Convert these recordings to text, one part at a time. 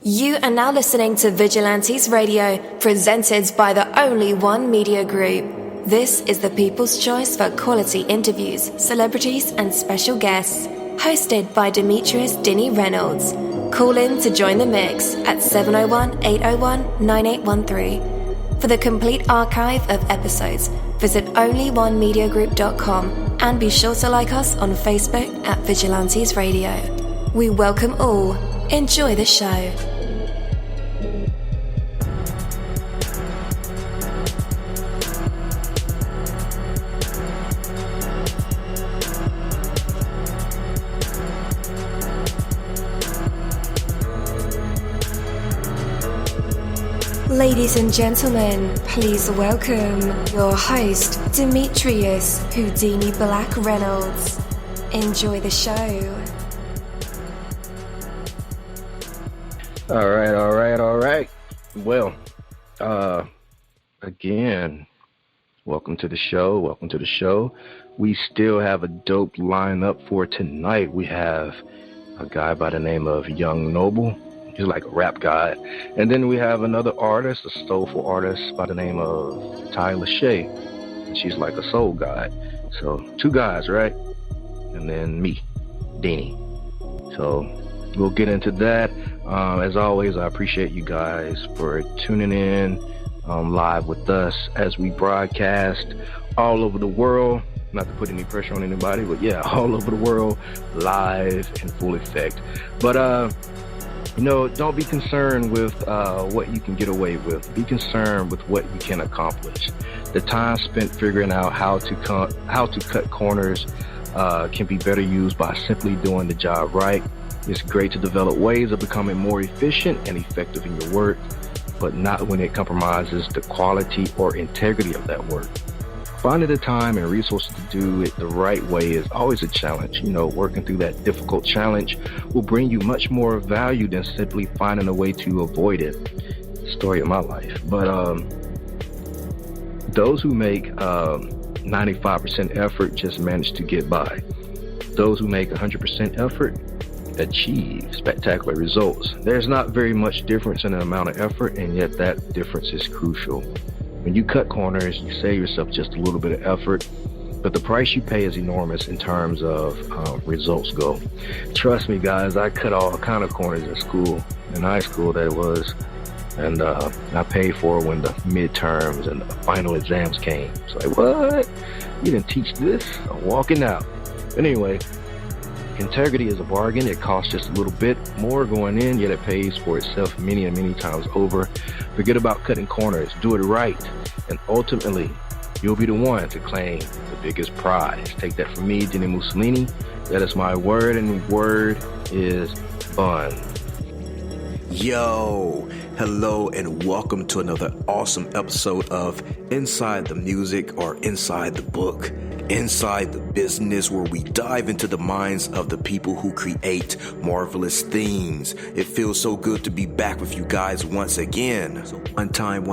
You are now listening to Vigilantes Radio, presented by the Only One Media Group. This is the people's choice for quality interviews, celebrities, and special guests. Hosted by Demetrius Dini Reynolds. Call in to join the mix at 701-801-9813. For the complete archive of episodes, visit onlyonemediagroup.com and be sure to like us on Facebook at Vigilantes Radio. We welcome all. Enjoy the show. Ladies and gentlemen, please welcome your host, Demetrius Houdini Black Reynolds. Enjoy the show. All right. Well, again, welcome to the show. We still have a dope lineup for tonight. We have a guy by the name of Young Noble. He's like a rap guy. And then we have another artist, a soulful artist by the name of Ty Lachey. And she's like a soul guy. So 2 guys, right? And then me, Dini. So we'll get into that. As always, I appreciate you guys for tuning in live with us as we broadcast all over the world. Not to put any pressure on anybody, but yeah, all over the world, live in full effect. But, don't be concerned with what you can get away with. Be concerned with what you can accomplish. The time spent figuring out how to cut corners can be better used by simply doing the job right. It's great to develop ways of becoming more efficient and effective in your work, but not when it compromises the quality or integrity of that work. Finding the time and resources to do it the right way is always a challenge. Working through that difficult challenge will bring you much more value than simply finding a way to avoid it. Story of my life. But those who make 95% effort just manage to get by. Those who make 100% effort achieve spectacular results. There's not very much difference in the amount of effort, and yet that difference is crucial. When you cut corners, you save yourself just a little bit of effort, but the price you pay is enormous in terms of results go. Trust me, guys, I cut all kind of corners in high school that was, and I paid for it when the midterms and the final exams came. It's like, what? You didn't teach this? I'm walking out. But anyway, integrity is a bargain. It costs just a little bit more going in, yet it pays for itself many and many times over. Forget about cutting corners. Do it right. And ultimately, you'll be the one to claim the biggest prize. Take that from me, dini-mussolini. That is my word, and the word is bun. Yo, hello, and welcome to another awesome episode of Inside the Music, or Inside the Book. Inside the business, where we dive into the minds of the people who create marvelous things. It feels so good to be back with you guys once again. So one time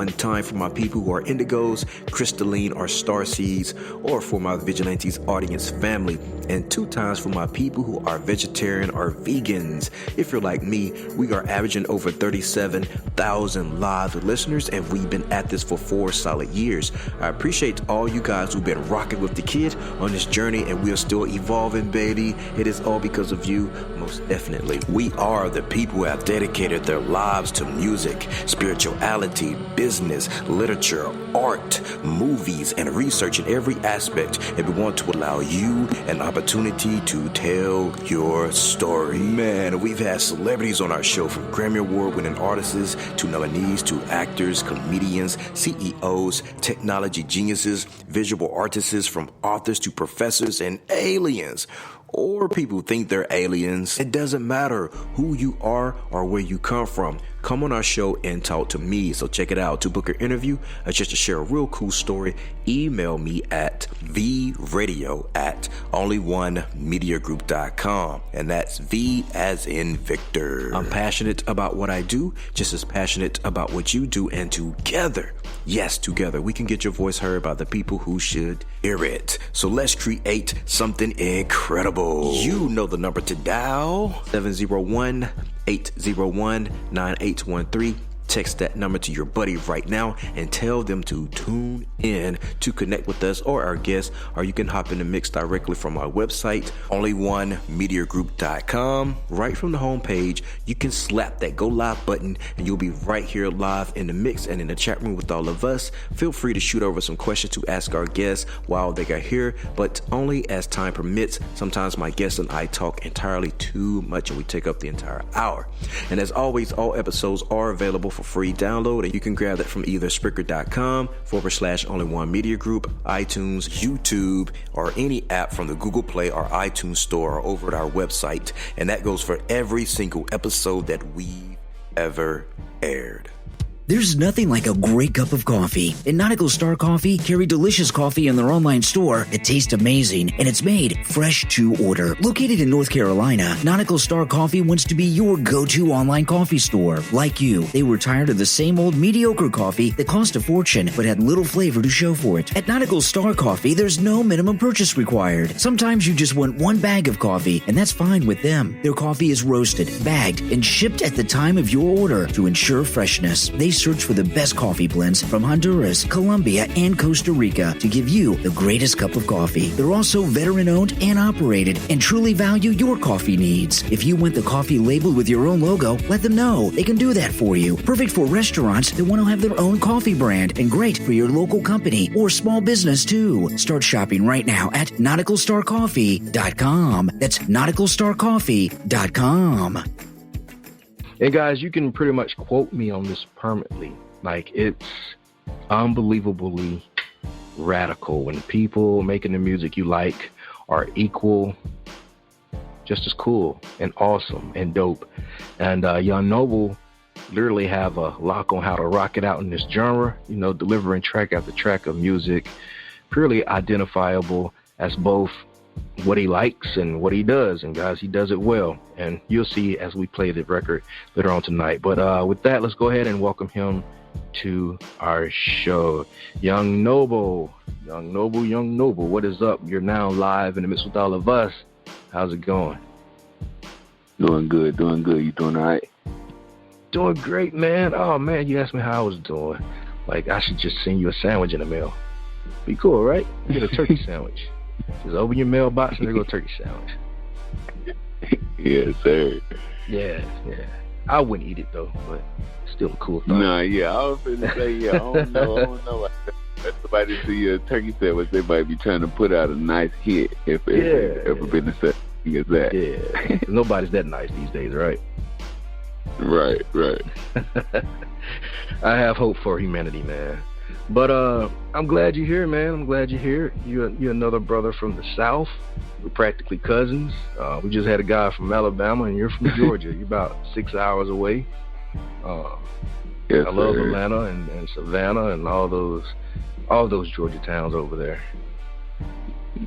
for my people who are indigos, crystalline, or starseeds, or for my Vigilantes audience family, and 2 times for my people who are vegetarian or vegans. If you're like me, we are averaging over 37,000 live listeners, and we've been at this for 4 solid years. I appreciate all you guys who've been rocking with the kid on this journey, and we are still evolving, baby. It is all because of you, most definitely. We are the people who have dedicated their lives to music, spirituality, business, literature, art, movies, and research in every aspect, and we want to allow you an opportunity to tell your story. Man, we've had celebrities on our show, from Grammy Award-winning artists to nominees to actors, comedians, CEOs, technology geniuses, visual artists, from authors to professors and aliens. Or people think they're aliens. It doesn't matter who you are or where you come from. Come on our show and talk to me. So check it out. To book an interview or just to share a real cool story, email me at vradio@onlyonemediagroup.com. And that's V as in Victor. I'm passionate about what I do, just as passionate about what you do. And together, yes, together, we can get your voice heard by the people who should hear it. So let's create something incredible. trouble, you know the number to dial, 701-801-9813. Text that number to your buddy right now and tell them to tune in to connect with us or our guests, or you can hop in the mix directly from our website, onlyonemediagroup.com. Right from the homepage, you can slap that go live button and you'll be right here live in the mix and in the chat room with all of us. Feel free to shoot over some questions to ask our guests while they are here, but only as time permits. Sometimes my guests and I talk entirely too much and we take up the entire hour. And as always, all episodes are available for free download, and you can grab that from either Spreaker.com/Only One Media Group, iTunes, YouTube, or any app from the Google Play or iTunes Store, or over at our website. And that goes for every single episode that we've ever aired. There's nothing like a great cup of coffee. And Nautical Star Coffee carry delicious coffee in their online store that tastes amazing, and it's made fresh to order. Located in North Carolina, Nautical Star Coffee wants to be your go-to online coffee store. Like you, they were tired of the same old mediocre coffee that cost a fortune but had little flavor to show for it. At Nautical Star Coffee, there's no minimum purchase required. Sometimes you just want one bag of coffee, and that's fine with them. Their coffee is roasted, bagged, and shipped at the time of your order to ensure freshness. They search for the best coffee blends from Honduras, Colombia, and Costa Rica to give you the greatest cup of coffee. They're also veteran-owned and operated and truly value your coffee needs. If you want the coffee labeled with your own logo, let them know. They can do that for you. Perfect for restaurants that want to have their own coffee brand, and great for your local company or small business too. Start shopping right now at nauticalstarcoffee.com. That's nauticalstarcoffee.com. And guys, you can pretty much quote me on this permanently. Like, it's unbelievably radical when people making the music you like are equal, just as cool and awesome and dope. And Young Noble literally have a lock on how to rock it out in this genre, you know, delivering track after track of music, purely identifiable as both what he likes and what he does. And guys, he does it well, and you'll see as we play the record later on tonight. But with that, let's go ahead and welcome him to our show. Young Noble, what is up? You're now live in the midst with all of us. How's it going? Doing good. You doing all right? Doing great, man. Oh man, you asked me how I was doing. Like, I should just send you a sandwich in the mail. Be cool, right? Get a turkey sandwich. Just open your mailbox and there go a turkey sandwich. Yes, sir. Yeah. I wouldn't eat it though, but still a cool thought. Nah, yeah, I was going to say, I don't know. If somebody see a turkey sandwich, they might be trying to put out a nice hit if it's ever been a such thing as that. Yeah, nobody's that nice these days, right? Right. I have hope for humanity, man. But I'm glad you're here, man. I'm glad you're here. You're another brother from the South. We're practically cousins. We just had a guy from Alabama, and you're from Georgia. You're about 6 hours away. Yes, I love sir. Atlanta and Savannah and all those Georgia towns over there.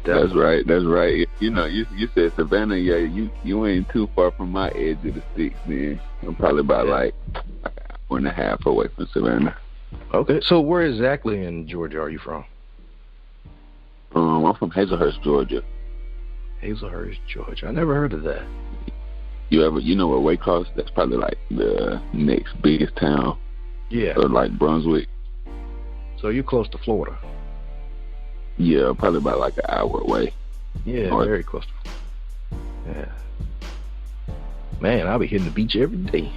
Definitely. That's right. You know, you said Savannah. Yeah, you ain't too far from my edge of the sticks, man. I'm probably about like an hour and a half away from Savannah. Okay, so where exactly in Georgia are you from? I'm from Hazelhurst, Georgia. Hazelhurst, Georgia. I never heard of that. You know what Waycross? That's probably like the next biggest town. Yeah. Or like Brunswick. So you're close to Florida. Yeah, probably about like an hour away. Yeah, very close to Florida. Yeah. Man, I'll be hitting the beach every day.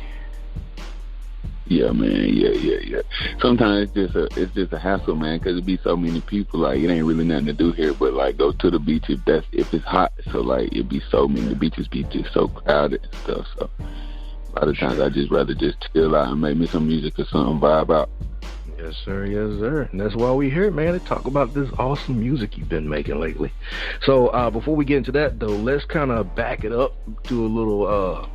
Yeah, man. Yeah. Sometimes it's just a hassle, man, because it be so many people. Like, it ain't really nothing to do here, but like go to the beach if it's hot. So like it be so many. The beaches be just so crowded and stuff. So a lot of times I just rather just chill out and make me some music or something, vibe out. Yes, sir. And that's why we here, man, to talk about this awesome music you've been making lately. So before we get into that, though, let's kind of back it up, do a little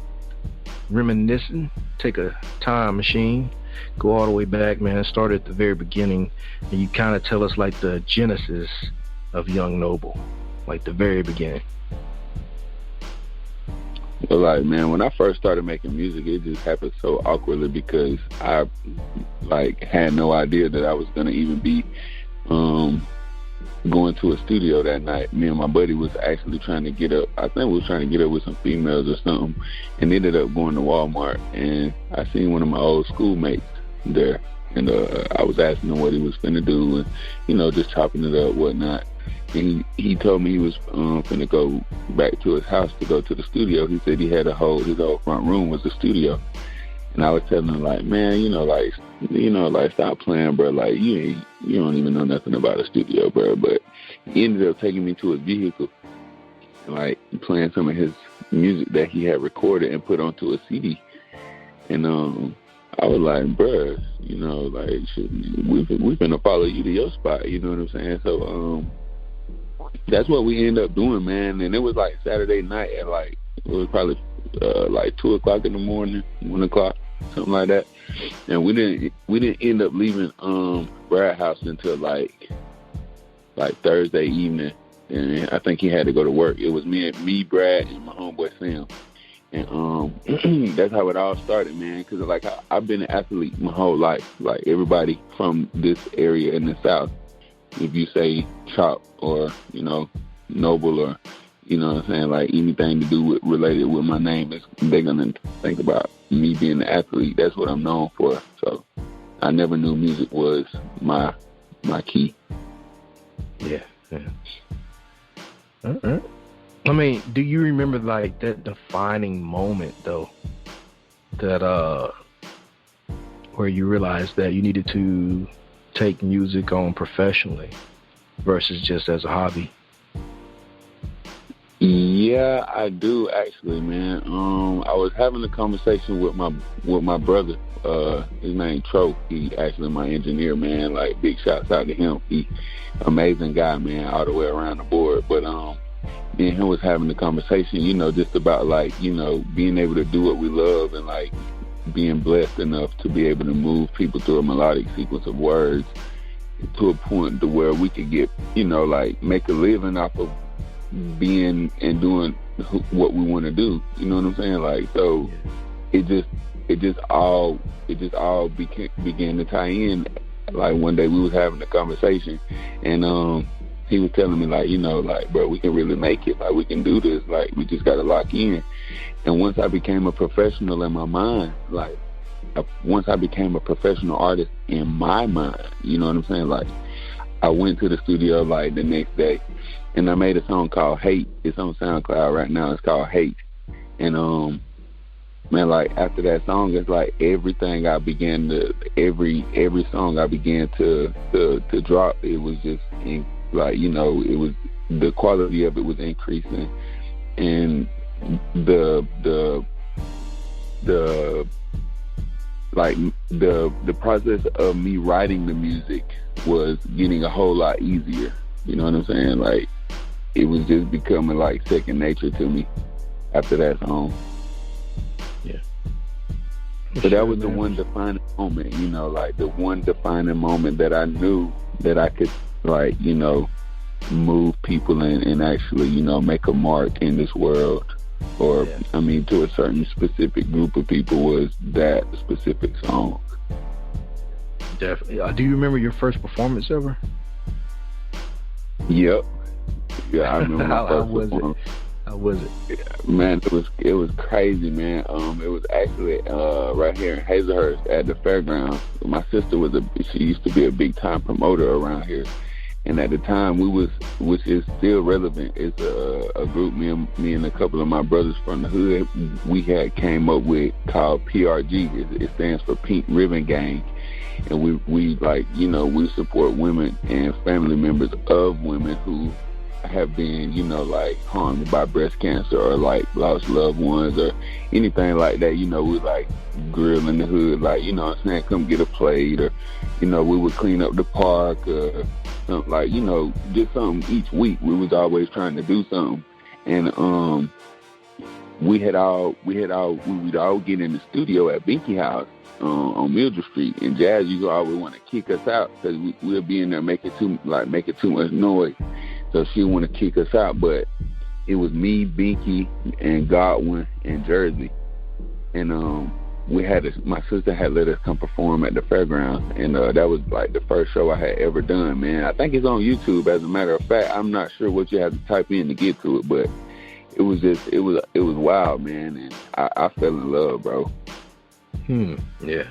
reminiscing, take a time machine, go all the way back, man, start at the very beginning, and you kind of tell us like the genesis of Young Noble, like the very beginning. Well, like, man, when I first started making music, it just happened so awkwardly because I like had no idea that I was gonna even be going to a studio that night. Me and my buddy was actually trying to get up. I think we was trying to get up with some females or something, and ended up going to Walmart. And I seen one of my old schoolmates there, and I was asking him what he was finna do, and just chopping it up, whatnot. And he told me he was finna go back to his house to go to the studio. He said he had his whole front room was the studio. And I was telling him, like, man, stop playing, bro. Like, you don't even know nothing about a studio, bro. But he ended up taking me to his vehicle and, like, playing some of his music that he had recorded and put onto a CD. And I was like, bro, we're going to follow you to your spot, you know what I'm saying? So that's what we ended up doing, man. And it was, like, Saturday night at, like, it was probably like 2 o'clock in the morning, 1 o'clock, something like that. And we didn't end up leaving Brad's house until like Thursday evening. And I think he had to go to work. It was me, Brad, and my homeboy Sam. And that's how it all started, man. Because like I've been an athlete my whole life. Like everybody from this area in the South, if you say Chop or Noble or you know what I'm saying, like anything to do with related with my name, they're gonna think about me being an athlete. That's what I'm known for. So I never knew music was my key. Yeah. I mean, do you remember like that defining moment though, that where you realized that you needed to take music on professionally versus just as a hobby? Yeah, I do actually, man. I was having a conversation with my brother. His name Tro. He actually my engineer, man. Like big shouts out to him. He amazing guy, man, all the way around the board. But me and him was having a conversation, just about like, being able to do what we love and like being blessed enough to be able to move people through a melodic sequence of words to a point to where we could get, like make a living off of being and doing what we want to do. You know what I'm saying? Like, so it just all began to tie in. Like one day we was having a conversation and he was telling me like, like, bro, we can really make it. Like we can do this. Like we just got to lock in. And once I became a professional in my mind, like once I became a professional artist in my mind, you know what I'm saying? Like I went to the studio like the next day and I made a song called Hate. It's on SoundCloud right now. It's called Hate. And man, like after that song, it's like everything I began to every song I began to drop. It was just like, it was the quality of it was increasing, and the process of me writing the music was getting a whole lot easier. You know what I'm saying? Like it was just becoming like second nature to me after that song. Yeah. So that was the one defining moment, like the one defining moment that I knew that I could like, move people and actually, make a mark in this world. Or, yeah. I mean, to a certain specific group of people was that specific song. Definitely. Do you remember your first performance ever? Yep. Yeah, I remember my first performance. How was it? Man, it was crazy, man. It was actually right here in Hazelhurst at the fairgrounds. My sister she used to be a big time promoter around here, and at the time which is still relevant, it's a group me and a couple of my brothers from the hood we had came up with called PRG. It stands for Pink Ribbon Gang, and we like we support women and family members of women who have been, like harmed by breast cancer or like lost loved ones or anything like that. We like grill in the hood, like, what I'm saying, come get a plate, or, we would clean up the park, or something like, just something each week. We was always trying to do something. And we would all get in the studio at Binky House on Mildred Street, and Jazz used to always want to kick us out because we'll be in there making too much noise. So she want to kick us out, but it was me, Binky, and Godwin, and Jersey. And my sister had let us come perform at the fairgrounds, and that was like the first show I had ever done, man. I think it's on YouTube, as a matter of fact. I'm not sure what you have to type in to get to it, but it was wild, man, and I fell in love, bro. Yeah.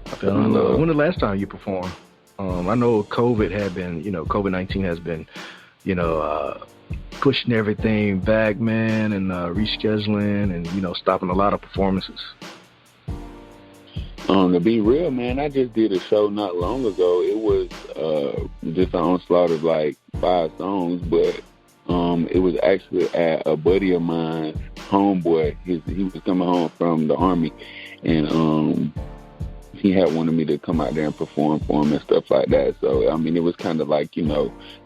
I fell in love. When the last time you performed? I know COVID-19 has been, pushing everything back, man, and rescheduling and, stopping a lot of performances. To be real, man, I just did a show not long ago. It was just an onslaught of like 5 songs, but it was actually at a buddy of mine's homeboy. He was coming home from the Army, and he had wanted me to come out there and perform for him and stuff like that. So, I mean, it was kind of like,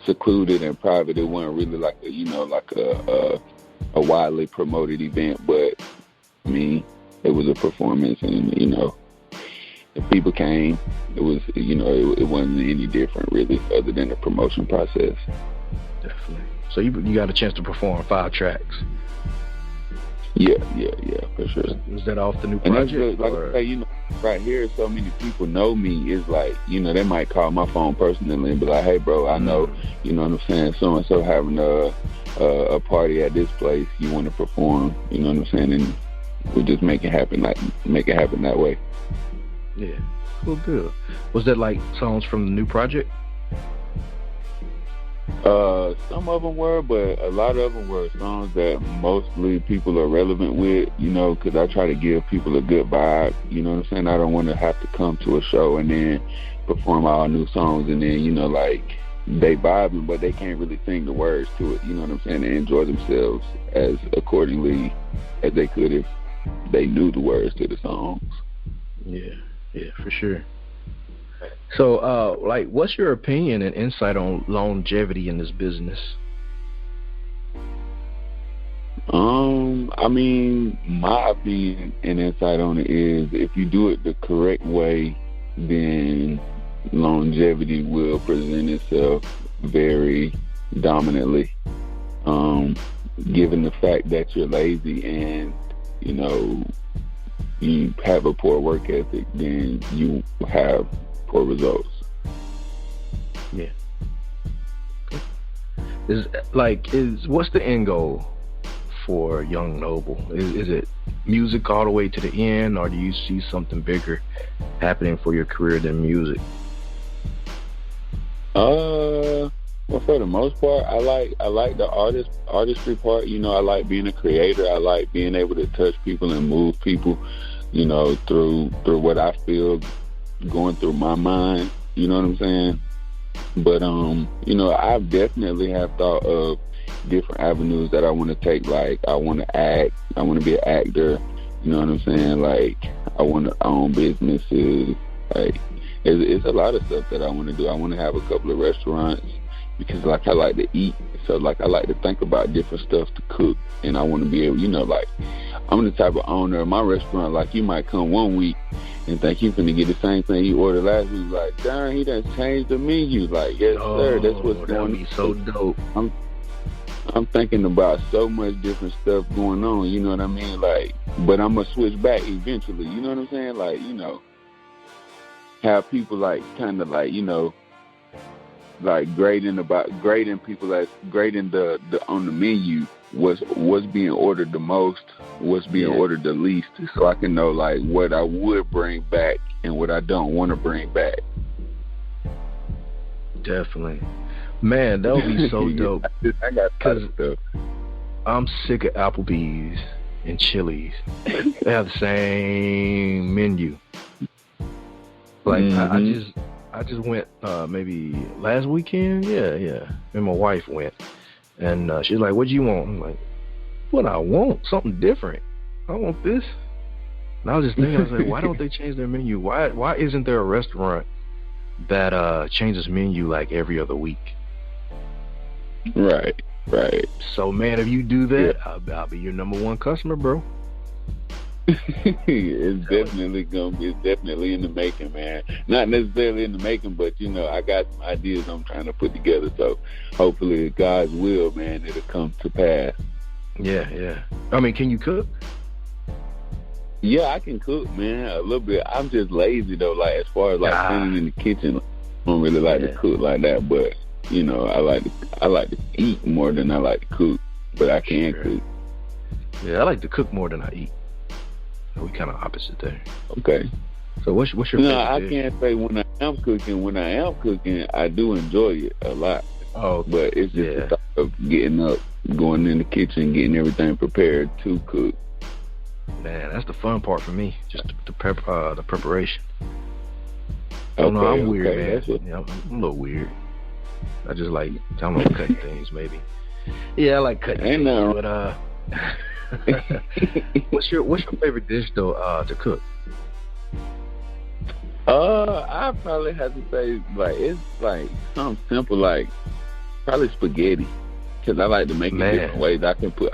secluded and private. It wasn't really like a widely promoted event, but I mean, it was a performance, and, if people came, it was, it wasn't any different really other than the promotion process. Definitely. So you got a chance to perform 5 tracks. Yeah, for sure. Was that off the new project? And that's like I say, right here, so many people know me. It's like, they might call my phone personally and be like, "Hey, bro, I know, you know what I'm saying, so and so having a party at this place. You want to perform? You know what I'm saying?" And we just make it happen that way. Yeah, cool, good. Was that like songs from the new project? Some of them were, but a lot of them were songs that mostly people are relevant with, because I try to give people a good vibe, you know what I'm saying? I don't want to have to come to a show and then perform all new songs and then, like, they vibing, but they can't really sing the words to it, you know what I'm saying? They enjoy themselves as accordingly as they could if they knew the words to the songs. Yeah, for sure. So, what's your opinion and insight on longevity in this business? I mean, my opinion and insight on it is if you do it the correct way, then longevity will present itself very dominantly. Given the fact that you're lazy and, you have a poor work ethic, then you have poor results. Yeah. What's the end goal for Young Noble? Is it music all the way to the end, or do you see something bigger happening for your career than music? Well, for the most part, I like the artistry part. I like being a creator. I like being able to touch people and move people, through what I feel going through my mind, you know what I'm saying? But I definitely have thought of different avenues that I want to take. Like, I want to act, I want to be an actor, you know what I'm saying? Like, I want to own businesses. Like, it's a lot of stuff that I want to do. I want to have a couple of restaurants because, like, I like to eat. So, like, I like to think about different stuff to cook, and I want to be able, like, I'm the type of owner of my restaurant. Like, you might come one week and think you finna get the same thing you ordered last week. Like, darn, he done changed the menu. Like, yes, sir, that's what's going on. That'd be so dope. I'm thinking about so much different stuff going on, you know what I mean? Like, but I'm gonna switch back eventually, you know what I'm saying? Like, have people like kind of like, like grading people as grading the on the menu what's being ordered the most, what's being ordered the least, so I can know like what I would bring back and what I don't want to bring back. Definitely. Man, that would be so dope. I got stuff. I'm sick of Applebee's and Chili's. They have the same menu. Like, I just went maybe last weekend. Yeah. And my wife went. And she's like, "What do you want?" I'm like, "What I want? Something different. I want this." And I was just thinking, I was like, why don't they change their menu? Why isn't there a restaurant that changes menu like every other week? Right. So, man, if you do that, I'll be your number one customer, bro. It's definitely in the making, man. Not necessarily in the making, but I got some ideas I'm trying to put together. So hopefully, God's will, man, it'll come to pass. Yeah. I mean, can you cook? Yeah, I can cook, man, a little bit. I'm just lazy though. Like as far as like cleaning in the kitchen, I don't really like to cook like that. But you know, I like to eat more than I like to cook. But I can cook. Yeah, I like to cook more than I eat. We kind of opposite there. Okay. So what's your favorite I dish? can't say when I am cooking, I do enjoy it a lot. Oh, but it's just the thought of getting up, going in the kitchen, getting everything prepared to cook. Man, that's the fun part for me. Just the preparation. I don't know, I'm weird, man. Yeah, I'm a little weird. I just like, I don't know, cutting things maybe. Yeah, I like cutting things, but what's your favorite dish though to cook? I probably have to say like it's like something simple like probably spaghetti, because I like to make it different ways. I can put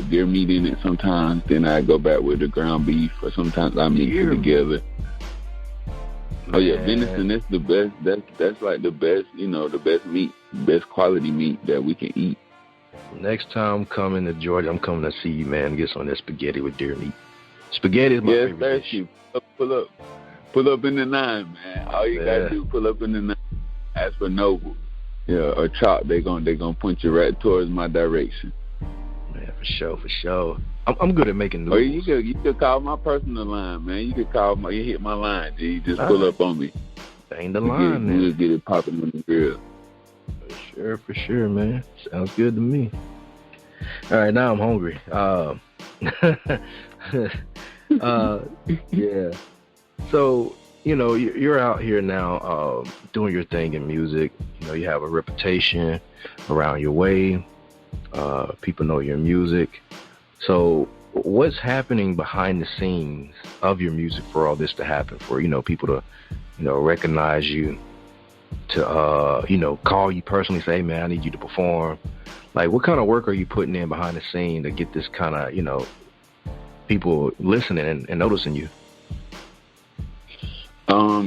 deer meat in it sometimes, then I go back with the ground beef, or sometimes I mix it together. Oh yeah, venison is the best. That's like the best, you know, the best meat, best quality meat that we can eat. Next time I'm coming to Georgia, I'm coming to see you, man. Get some of that spaghetti with deer meat. Spaghetti is my favorite dish. Pull up in the 9, man. All you gotta do, pull up in the 9. Ask for Noble, or Chop. They gonna point you right towards my direction. Man, for sure. I'm good at making noodles. Or you could call my personal line, man. You hit my line, G. You just pull up on me. Ain't the line, man. We'll get it popping on the grill. For sure, man. Sounds good to me. All right, now I'm hungry. Yeah. So, you know, you're out here now doing your thing in music. You know, you have a reputation around your way. People know your music. So what's happening behind the scenes of your music for all this to happen, for, you know, people to, you know, recognize you, to, you know, call you personally, say, hey, man, I need you to perform. Like, what kind of work are you putting in behind the scene to get this kind of, you know, people listening and noticing you?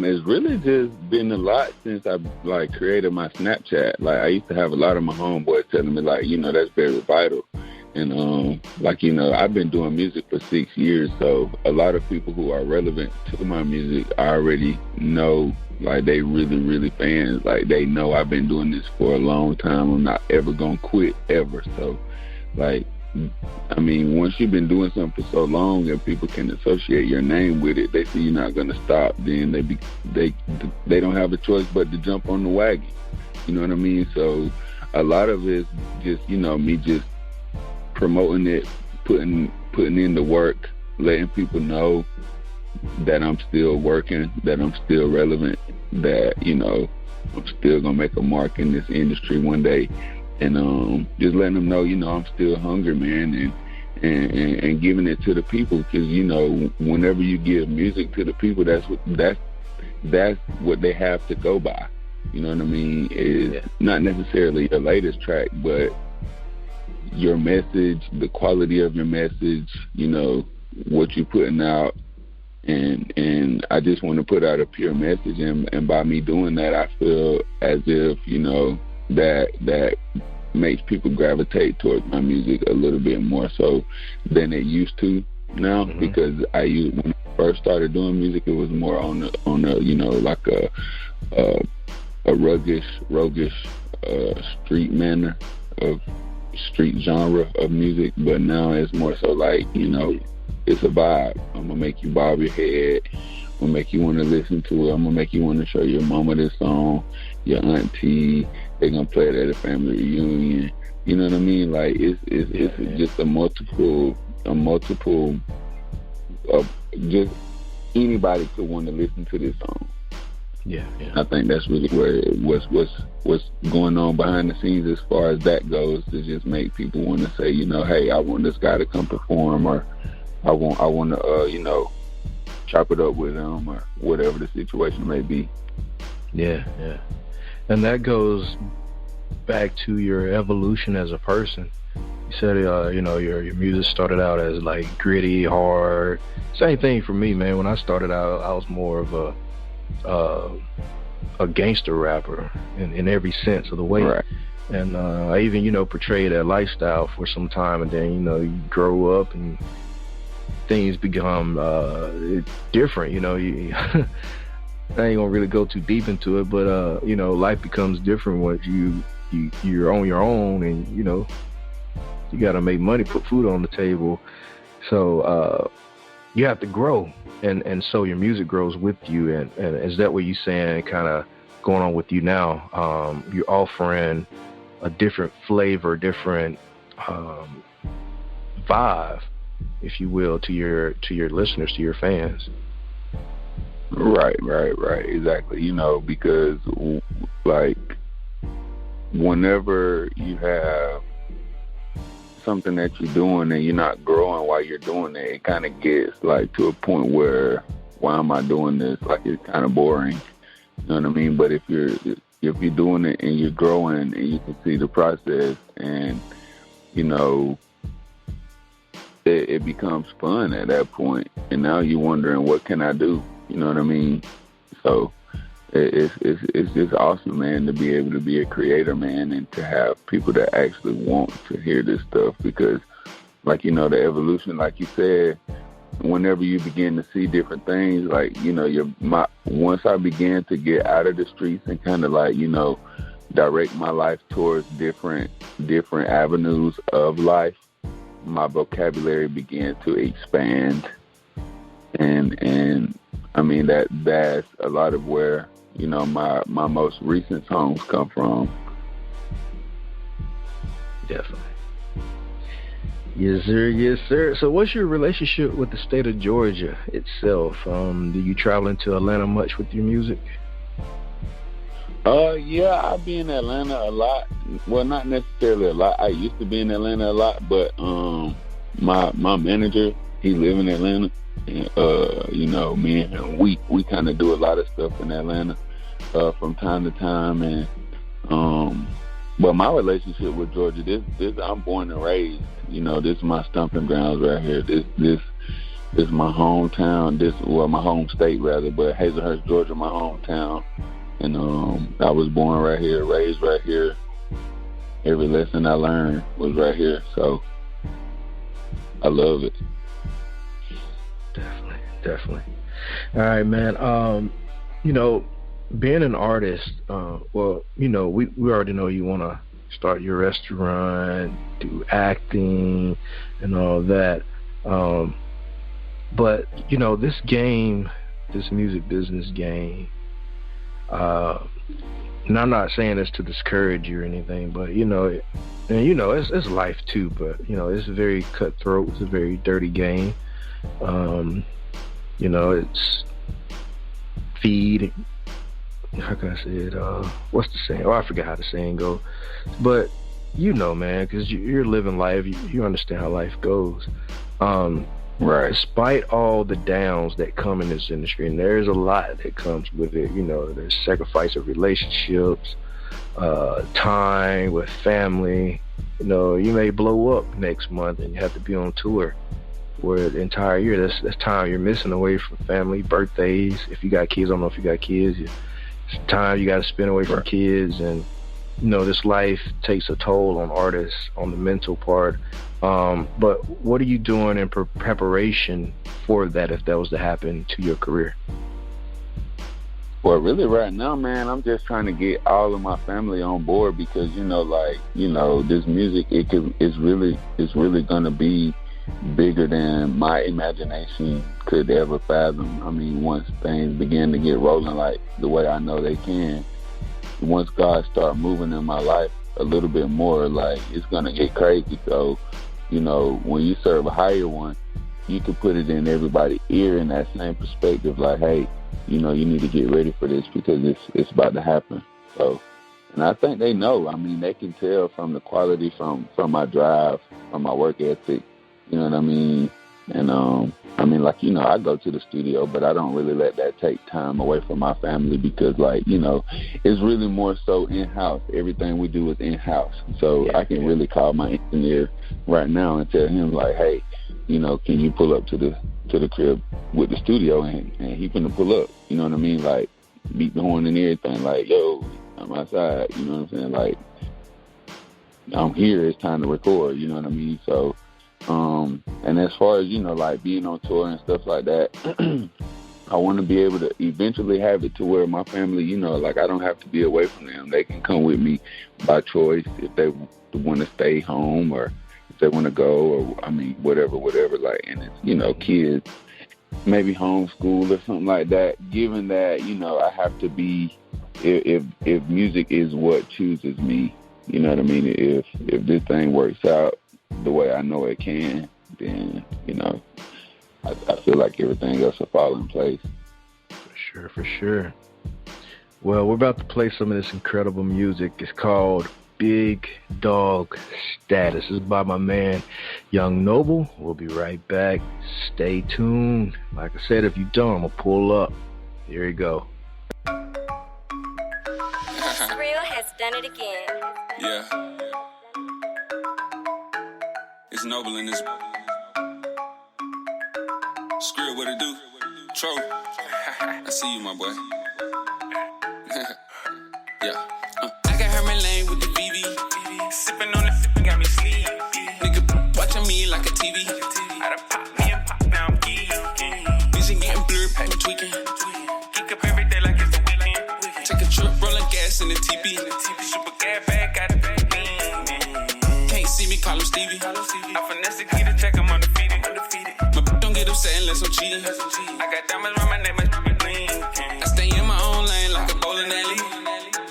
It's really just been a lot since I like created my Snapchat. Like, I used to have a lot of my homeboys telling me, like, you know, that's very vital. And like, you know, I've been doing music for 6 years, so a lot of people who are relevant to my music, I already know, like, they really fans. Like, they know I've been doing this for a long time. I'm not ever gonna quit, ever. So, like, I mean, once you've been doing something for so long and people can associate your name with it, they see you're not gonna stop, then they don't have a choice but to jump on the wagon. You know what I mean? So a lot of it's just, you know, me just promoting it, putting in the work, letting people know that I'm still working, that I'm still relevant, that, you know, I'm still gonna make a mark in this industry one day. And just letting them know, you know, I'm still hungry, man, and giving it to the people, because, you know, whenever you give music to the people, that's what they have to go by. You know what I mean? It's not necessarily your latest track, but your message, the quality of your message, you know, what you're putting out. And I just want to put out a pure message, and by me doing that, I feel as if, you know, that makes people gravitate towards my music a little bit more so than it used to now. Mm-hmm. Because when I first started doing music, it was more on a you know, like a roguish street manner of street genre of music, but now it's more so like, you know, it's a vibe. I'm gonna make you bob your head. I'm gonna make you want to listen to it. I'm gonna make you want to show your mama this song, your auntie. They're gonna play it at a family reunion. You know what I mean? Like, it's just a multiple of just anybody could want to listen to this song. Yeah. I think that's really where what's going on behind the scenes as far as that goes, to just make people want to say, you know, hey, I want this guy to come perform, or I want to you know, chop it up with him, or whatever the situation may be. Yeah. And that goes back to your evolution as a person. You said, you know, your music started out as like gritty, hard. Same thing for me, man. When I started out, I was more of a gangster rapper in every sense of the way. Right. And I even, you know, portrayed that lifestyle for some time, and then, you know, you grow up and things become different. You know, I ain't gonna really go too deep into it, but you know, life becomes different once you're on your own, and you know, you got to make money, put food on the table. So you have to grow, and so your music grows with you. And is that what you're saying, kind of going on with you now? You're offering a different flavor, different vibe, if you will, to your listeners, to your fans. Right, exactly. You know, because like whenever you have something that you're doing and you're not growing while you're doing it, it kind of gets like to a point where, why am I doing this? Like, it's kind of boring. You know what I mean? But if you're doing it and you're growing and you can see the process, and you know, it becomes fun at that point. And now you're wondering, what can I do? You know what I mean? So it's just awesome, man, to be able to be a creator, man, and to have people that actually want to hear this stuff. Because, like, you know, the evolution, like you said, whenever you begin to see different things, like, you know, once I began to get out of the streets and kind of like, you know, direct my life towards different avenues of life, my vocabulary began to expand, and I mean that's a lot of where, you know, my most recent songs come from. Definitely. Yes, sir. Yes, sir. So what's your relationship with the state of Georgia itself? Do you travel into Atlanta much with your music? Yeah, I be in Atlanta a lot. Well, not necessarily a lot. I used to be in Atlanta a lot, but my manager, he live in Atlanta, and you know, me and him, we kind of do a lot of stuff in Atlanta from time to time, and but my relationship with Georgia, this I'm born and raised. You know, this is my stomping grounds right here. This is my hometown. My home state rather, but Hazelhurst, Georgia, my hometown. And I was born right here, raised right here. Every lesson I learned was right here, so I love it. Definitely. All right, man. You know, being an artist, well, you know, we already know you want to start your restaurant, do acting, and all that. But, you know, this music business game, and I'm not saying this to discourage you or anything, but, you know, and, you know, it's life too, but, you know, it's very cutthroat. It's a very dirty game. You know, it's feed. How can I say it? What's the saying? Oh, I forgot how the saying goes. But, you know, man, because you're living life. You understand how life goes. Right. Despite all the downs that come in this industry, and there's a lot that comes with it, you know, there's sacrifice of relationships, time with family. You know, you may blow up next month and you have to be on tour for the entire year. That's time you're missing away from family, birthdays. If you got kids, I don't know if you got kids. It's time you got to spend away from kids, and you know, this life takes a toll on artists, on the mental part. But what are you doing in preparation for that, if that was to happen to your career? Well, really right now, man, I'm just trying to get all of my family on board, because, you know, like, you know, this music, it's really going to be bigger than my imagination could ever fathom. I mean, once things begin to get rolling like the way I know they can, once God start moving in my life a little bit more, like, it's going to get crazy. So, you know, when you serve a higher one, you can put it in everybody's ear in that same perspective, like, hey, you know, you need to get ready for this because it's about to happen. So, and I think they know. I mean, they can tell from the quality, from my drive, from my work ethic. You know what I mean? And, I mean, like, you know, I go to the studio, but I don't really let that take time away from my family, because, like, you know, it's really more so in-house. Everything we do is in-house. So I can really call my engineer right now and tell him, like, hey, you know, can you pull up to the crib with the studio, and he finna pull up. You know what I mean? Like, beat the horn and everything. Like, yo, I'm outside. You know what I'm saying? Like, I'm here. It's time to record. You know what I mean? So And as far as, you know, like being on tour and stuff like that, I want to be able to eventually have it to where my family, you know, like I don't have to be away from them. They can come with me by choice if they want to stay home or if they want to go, or I mean, whatever, like, and it's, you know, kids, maybe homeschool or something like that, given that, you know, I have to be, if music is what chooses me, you know what I mean? If this thing works out the way I know it can, then, you know, I feel like everything else will fall in place. For sure. Well, we're about to play some of this incredible music. It's called Big-Dawg-Status. This is by my man, Young Noble. We'll be right back. Stay tuned. Like I said, if you don't, I'm going to pull up. Here you go. Real has done it again. Yeah. It's Noble in this. Skrill, what it do? Tro. I see you, my boy. Yeah. I got her my lane with the BB. Sipping on the got me sleep. Nigga watching me like a TV. I done pop me and pop, now I'm geeking. Vision getting blurred, I'm tweaking. Geek up every day like it's the weekend. Take a trip, rolling gas in the TP. Super gas bag, got it back. Can't see me, call him Stevie. I finesse the key to check him undefeated. My don't get upset unless I'm cheating. I got diamonds around my neck, my clean. I stay in my own lane like a bowling alley.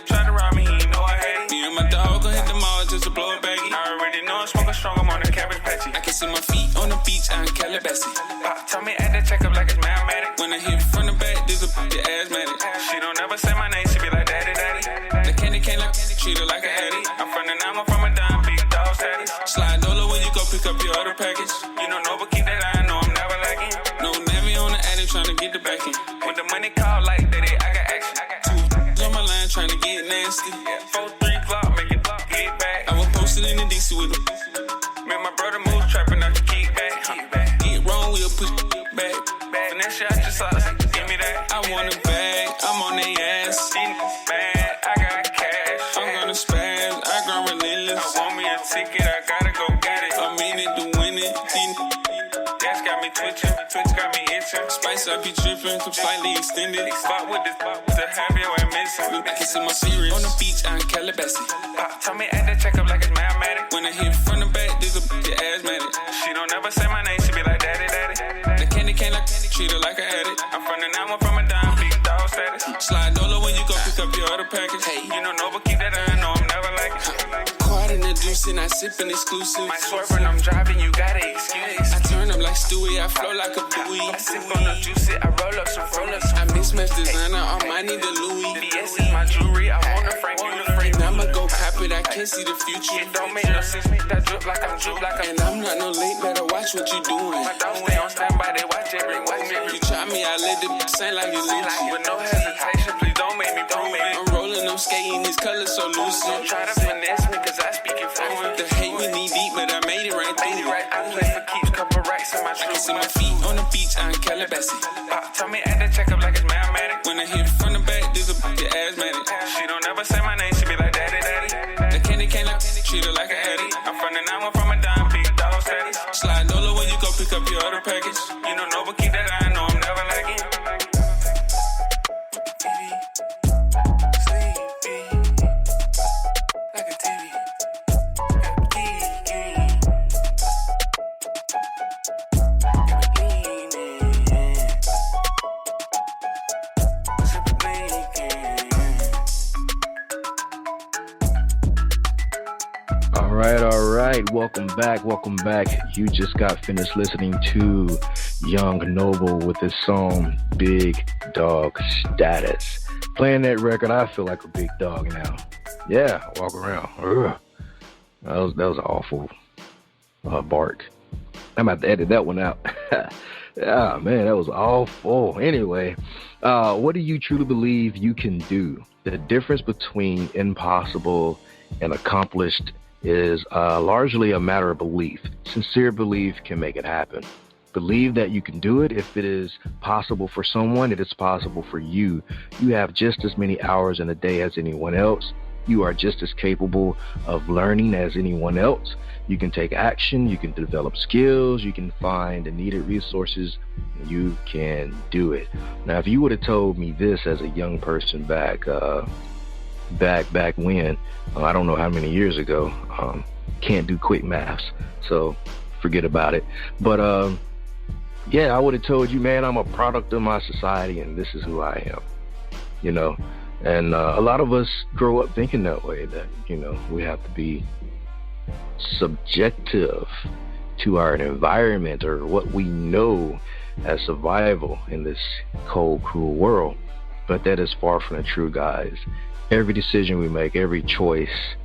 Try to rob me, he ain't know I had it. Me and my dog gon' hit the mall just to blow a baggie. I already know I'm smoking strong, I'm on the cabbage patchy. I can see my feet on the beach, I'm Calabasas. Pop, tell me at the checkup like it's mathematic. When I hit from the back, this a your asthmatic. She don't ever say my name, she be like daddy, daddy. The candy cane like treat her like an addict. I'm from the nine, I'm from a dime, big dog status. Slide dolo when you go pick up your other package. You know, no, but keep that eye, know I'm never lacking. No Navy on the addict trying to get the backing. When the money call like that, I got action. Two on my line trying to get nasty. 4-3 clock, make it get back. I was posted in the DC with him. Me and my brother move trapping out the kickback. Get wrong, we'll push back. Finesse out your sauce, give me that. I want a bag, I'm on they ass. Bad, I got cash. I'm gonna spaz, I grow relentless. I want me a ticket, I gotta go get it. I'm in it to win it. That's got me twitching, Twitch got me itching. Spice up, be tripping, come slightly extended. Spot with the happy way missing. I can see my serious. On the beach, I'm Calabasas. Pop, tell me at the checkup like it's mathematic. When I hit from the back, this a your asthmatic. She don't ever say my name, she be like daddy, daddy. The candy cane like treat her like an addict. I'm from the nine, I'm from a dime, big dog status. Slide dolo when you go pick up your other package. Hey, you know, no, but keep that eye, know I'm never like it. Quad in the juice and I sippin' exclusive. My swerve when I'm driving, you gotta excuse. I turn up like Stewie, I flow like a buoy. I sip on the juice, I roll up some rollers. I mismatch designer, I need the Louis. BS is my jewelry, I want a Frank Mueller. And I'ma go cop it, I can't see the future. It don't make no sense, that drip like I'm drip like I'm. And I'm not no late, better watch what you doing. My dogs stay on standby, they watch every. You try me, I let it sing like it's Lucci. With no hesitation, please don't make me prove it. I'm rolling, I'm skating, these colors so loose. Don't try to finesse me, cause I speak it fluent. The hate me knee deep, but I made it right through it. I play for keeps, couple racks in my shoes. I can see my feet on the beach, I'm Calabasas. Tell me at the checkup like it's mathematic. When I hit from the back, this a your asthmatic. She don't ever say my name, she be like daddy, daddy. The candy cane like treat her like an addict. I'm from the nine, I'm from a dime, big dog status. Slide dolo when you go pick up your other package. You know, no, but keep that eye, know I'm never lagging. Like a TV. All right. Welcome back. You just got finished listening to Young Noble with his song Big-Dawg-Status. Playing that record, I feel like a big dog now. Yeah, I walk around. Ugh. That was an awful bark. I'm about to edit that one out. Yeah, man, that was awful. Anyway, what do you truly believe you can do? The difference between impossible and accomplished is largely a matter of belief. Sincere belief can make it happen. Believe that you can do it. If it is possible for someone, it is possible for you. You have just as many hours in a day as anyone else. You are just as capable of learning as anyone else. You can take action, you can develop skills, you can find the needed resources, you can do it. Now, if you would have told me this as a young person back when, I don't know how many years ago, can't do quick maths, so forget about it. But yeah, I would have told you, man, I'm a product of my society and this is who I am, you know. And a lot of us grow up thinking that way, that, you know, we have to be subjective to our environment or what we know as survival in this cold, cruel world. But that is far from the truth, guys. Every decision we make, every choice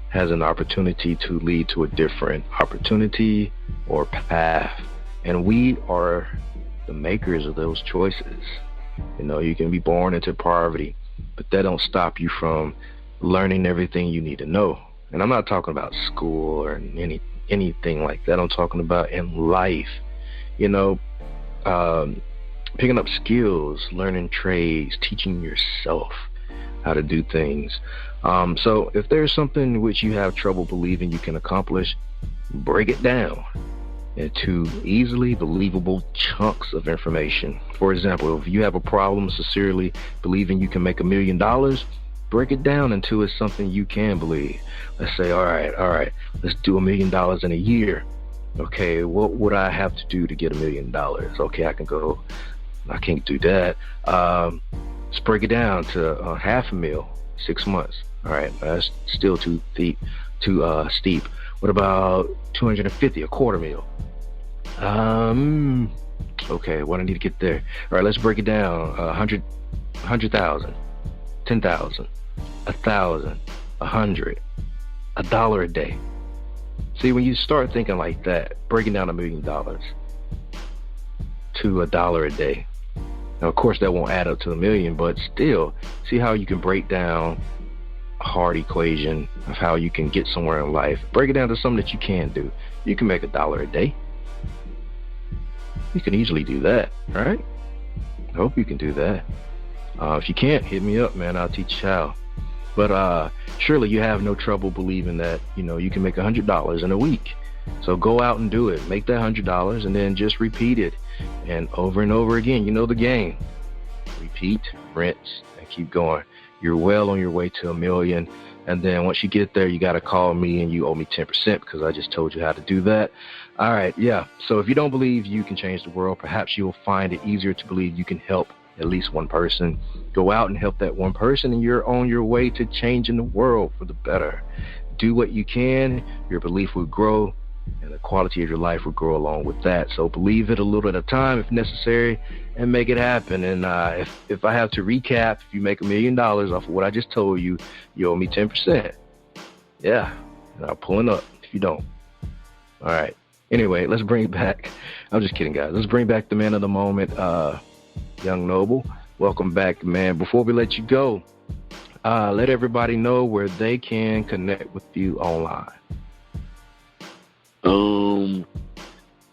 has an opportunity to lead to a different opportunity or path. And we are the makers of those choices. You know, you can be born into poverty, but that don't stop you from learning everything you need to know. And I'm not talking about school or anything like that. I'm talking about in life, you know, picking up skills, learning trades, teaching yourself how to do things. So if there's something which you have trouble believing you can accomplish, break it down into easily believable chunks of information. For example, if you have a problem sincerely believing you can make $1 million, break it down until it's something you can believe. Let's say, all right, let's do $1 million in a year. Okay, what would I have to do to get $1 million? Okay, I can't do that. Let's break it down to $500,000, 6 months. All right, that's still too steep. What about 250, $250,000? Okay, what I need to get there? All right, let's break it down. 100,000, 10,000, 1,000, 100, $1 a day. See, when you start thinking like that, breaking down $1 million to $1 a day. Now, of course, that won't add up to $1 million, but still, see how you can break down a hard equation of how you can get somewhere in life. Break it down to something that you can do. You can make $1 a day. You can easily do that, right? I hope you can do that. If you can't, hit me up, man. I'll teach you how. But surely you have no trouble believing that, you know, you can make $100 in a week. So go out and do it. Make that $100 and then just repeat it. And over again. You know the game. Repeat, rinse, and keep going. You're well on your way to $1 million. And then once you get there, you got to call me and you owe me 10% because I just told you how to do that. All right, yeah. So if you don't believe you can change the world, perhaps you'll find it easier to believe you can help at least one person. Go out and help that one person, and you're on your way to changing the world for the better. Do what you can, your belief will grow, and the quality of your life will grow along with that. So believe it a little at a time if necessary, and make it happen. And if I have to recap, if you make $1 million off of what I just told you, you owe me 10%. Yeah, and I'll pull it up if you don't. All right. Anyway, let's bring it back. I'm just kidding, guys. Let's bring back the man of the moment, Young Noble. Welcome back, man. Before we let you go, let everybody know where they can connect with you online.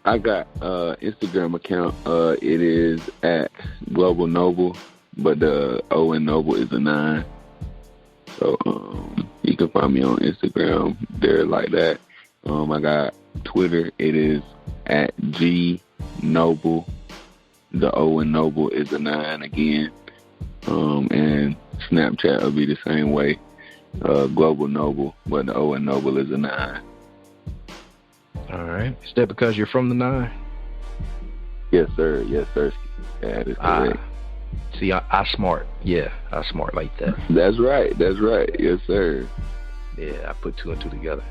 I got Instagram account. It is at Global Noble, but the O in Noble is a 9. So you can find me on Instagram there like that. I got Twitter. It is at G Noble. The O in Noble is a 9 again. And Snapchat will be the same way. Global Noble, but the O in Noble is a 9. All right. Is that because you're from the 9? Yes, sir. Yes, sir. That is correct. See, I smart. Yeah, I smart like that. That's right. That's right. Yes, sir. Yeah, I put 2 and 2 together.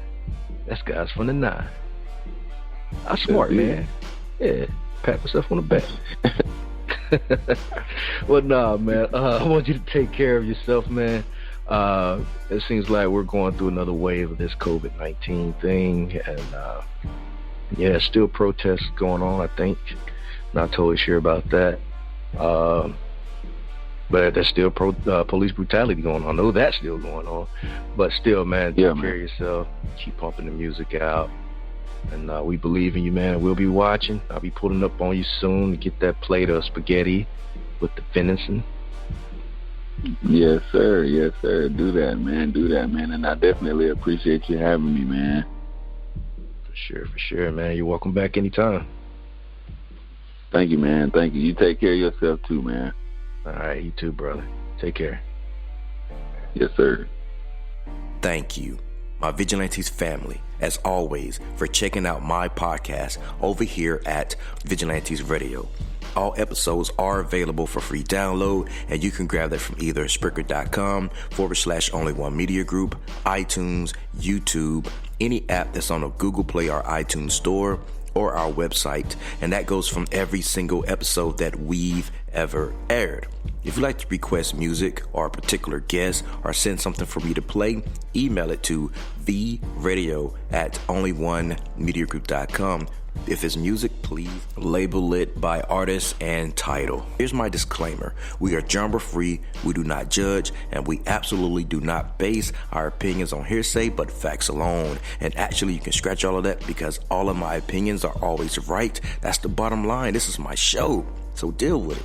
That's guys from the 9. I smart, man. Yeah, pat myself on the back. Well, nah, man. I want you to take care of yourself, man. It seems like we're going through another wave of this COVID-19 thing, and yeah, still protests going on, I think. Not totally sure about that. But there's still police brutality going on. I know that's still going on. But still, man, take care of yourself. Keep pumping the music out. And we believe in you, man. We'll be watching. I'll be pulling up on you soon to get that plate of spaghetti with the venison. Yes, sir. Yes, sir. Do that, man. Do that, man. And I definitely appreciate you having me, man. For sure, man. You're welcome back anytime. Thank you, man. Thank you. You take care of yourself too, man. All right, you too, brother. Take care. Yes, sir. Thank you, my Vigilantes family, as always, for checking out my podcast over here at Vigilantes Radio. All episodes are available for free download, and you can grab that from either Spreaker.com/only1mediagroup, iTunes, YouTube, any app that's on a Google Play or iTunes store, or our website, and that goes from every single episode that we've ever aired. If you'd like to request music or a particular guest or send something for me to play, email it to vradio@only1mediagroup.com. If it's music, please label it by artist and title. Here's my disclaimer. We are genre free, we do not judge, and we absolutely do not base our opinions on hearsay but facts alone. And actually, you can scratch all of that because all of my opinions are always right. That's the bottom line. This is my show, so deal with it.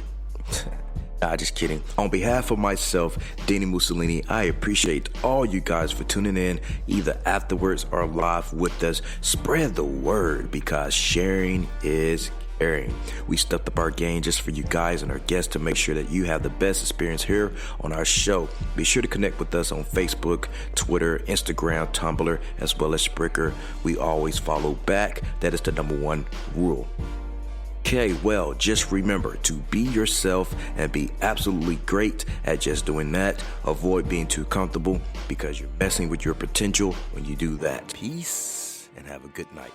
Nah, just kidding. On behalf of myself, Dini-Mussolini, I appreciate all you guys for tuning in, either afterwards or live with us. Spread the word because sharing is caring. We stepped up our game just for you guys and our guests to make sure that you have the best experience here on our show. Be sure to connect with us on Facebook, Twitter, Instagram, Tumblr, as well as Spreaker. We always follow back. That is the number one rule. Okay, well, just remember to be yourself and be absolutely great at just doing that. Avoid being too comfortable because you're messing with your potential when you do that. Peace and have a good night.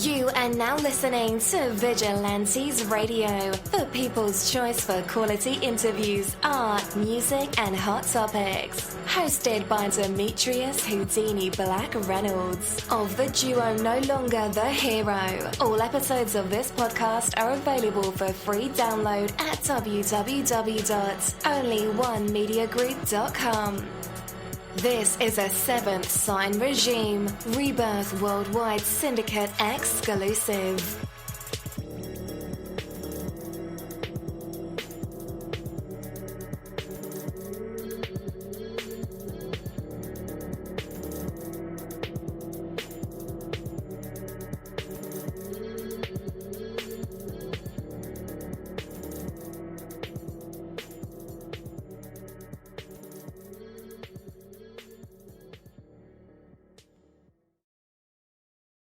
You are now listening to Vigilantes Radio, the people's choice for quality interviews, art, music, and hot topics. Hosted by Demetrius Houdini Black Reynolds of the duo No Longer the Hero. All episodes of this podcast are available for free download at www.onlyonemediagroup.com. This is a Seventh Sign Regime Rebirth Worldwide Syndicate exclusive.